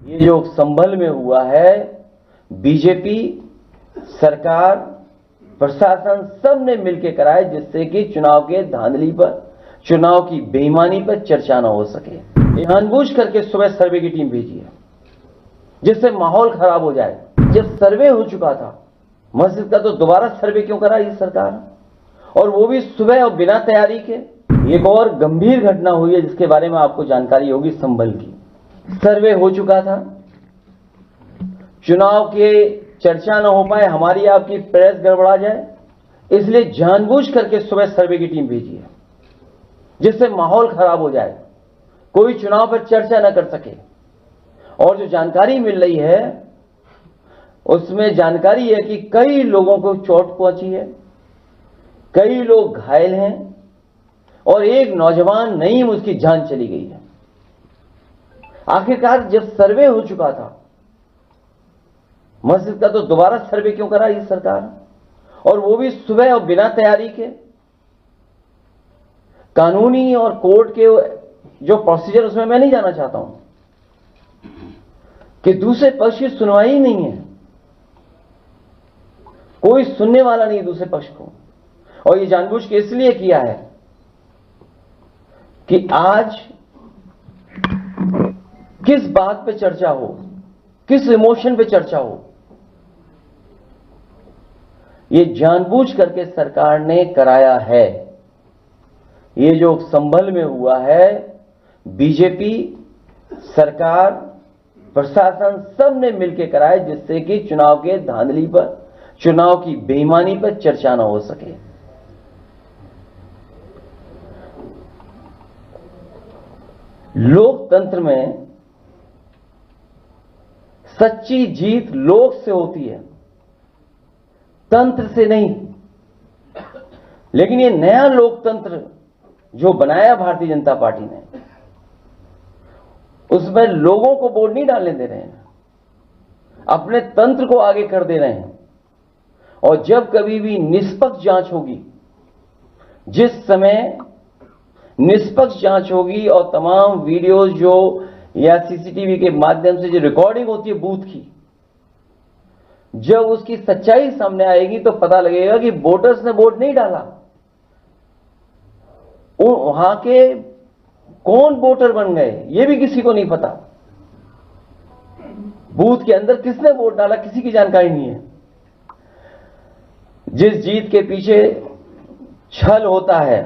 ये जो संभल में हुआ है, बीजेपी सरकार, प्रशासन सब ने मिलकर कराया, जिससे कि चुनाव के धांधली पर, चुनाव की बेईमानी पर चर्चा न हो सके। जानबूझ करके सुबह सर्वे की टीम भेजी है, जिससे माहौल खराब हो जाए। जब सर्वे हो चुका था मस्जिद का, तो दोबारा सर्वे क्यों करा ये सरकार, और वो भी सुबह और बिना तैयारी के। एक और गंभीर घटना हुई है जिसके बारे में आपको जानकारी होगी। संभल की सर्वे हो चुका था, चुनाव के चर्चा न हो पाए, हमारी आपकी प्रेस गड़बड़ा जाए, इसलिए जानबूझ करके सुबह सर्वे की टीम भेजी है, जिससे माहौल खराब हो जाए, कोई चुनाव पर चर्चा न कर सके। और जो जानकारी मिल रही है उसमें जानकारी है कि कई लोगों को चोट पहुंची है, कई लोग घायल हैं, और एक नौजवान नईम, उसकी जान चली गई है। आखिरकार जब सर्वे हो चुका था मस्जिद का, तो दोबारा सर्वे क्यों करा ये सरकार, और वो भी सुबह और बिना तैयारी के। कानूनी और कोर्ट के जो प्रोसीजर, उसमें मैं नहीं जाना चाहता हूं कि दूसरे पक्ष की सुनवाई ही नहीं है, कोई सुनने वाला नहीं दूसरे पक्ष को। और ये जानबूझ के इसलिए किया है कि आज किस बात पे चर्चा हो, किस इमोशन पे चर्चा हो, ये जानबूझ करके सरकार ने कराया है। ये जो संभल में हुआ है, बीजेपी सरकार, प्रशासन सब ने मिलकर कराया, जिससे कि चुनाव के धांधली पर, चुनाव की बेईमानी पर चर्चा न हो सके। लोकतंत्र में सच्ची जीत लोक से होती है, तंत्र से नहीं। लेकिन ये नया लोकतंत्र जो बनाया भारतीय जनता पार्टी ने, उसमें लोगों को वोट नहीं डालने दे रहे हैं, अपने तंत्र को आगे कर दे रहे हैं। और जब कभी भी निष्पक्ष जांच होगी, जिस समय निष्पक्ष जांच होगी और तमाम वीडियोस जो या सीसीटीवी के माध्यम से जो रिकॉर्डिंग होती है बूथ की, जब उसकी सच्चाई सामने आएगी तो पता लगेगा कि वोटर्स ने वोट नहीं डाला, वहां के कौन वोटर बन गए ये भी किसी को नहीं पता। बूथ के अंदर किसने वोट डाला किसी की जानकारी नहीं है। जिस जीत के पीछे छल होता है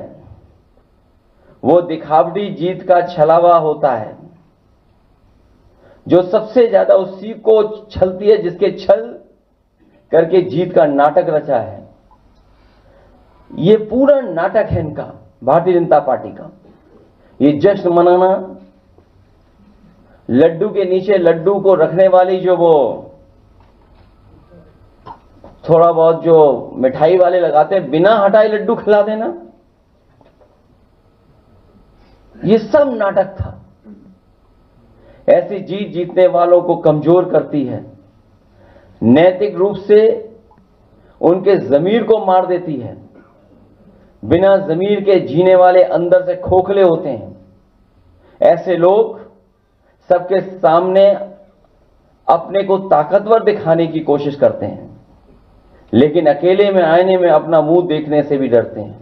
वो दिखावटी जीत का छलावा होता है। जो सबसे ज्यादा उसी को छलती है जिसके छल करके जीत का नाटक रचा है। ये पूरा नाटक है इनका, भारतीय जनता पार्टी का। ये जश्न मनाना, लड्डू के नीचे लड्डू को रखने वाली जो वो थोड़ा बहुत जो मिठाई वाले लगाते हैं, बिना हटाए लड्डू खिला देना, ये सब नाटक था। ऐसी जीत जीतने वालों को कमजोर करती है, नैतिक रूप से उनके जमीर को मार देती है। बिना जमीर के जीने वाले अंदर से खोखले होते हैं। ऐसे लोग सबके सामने अपने को ताकतवर दिखाने की कोशिश करते हैं, लेकिन अकेले में आईने में अपना मुंह देखने से भी डरते हैं।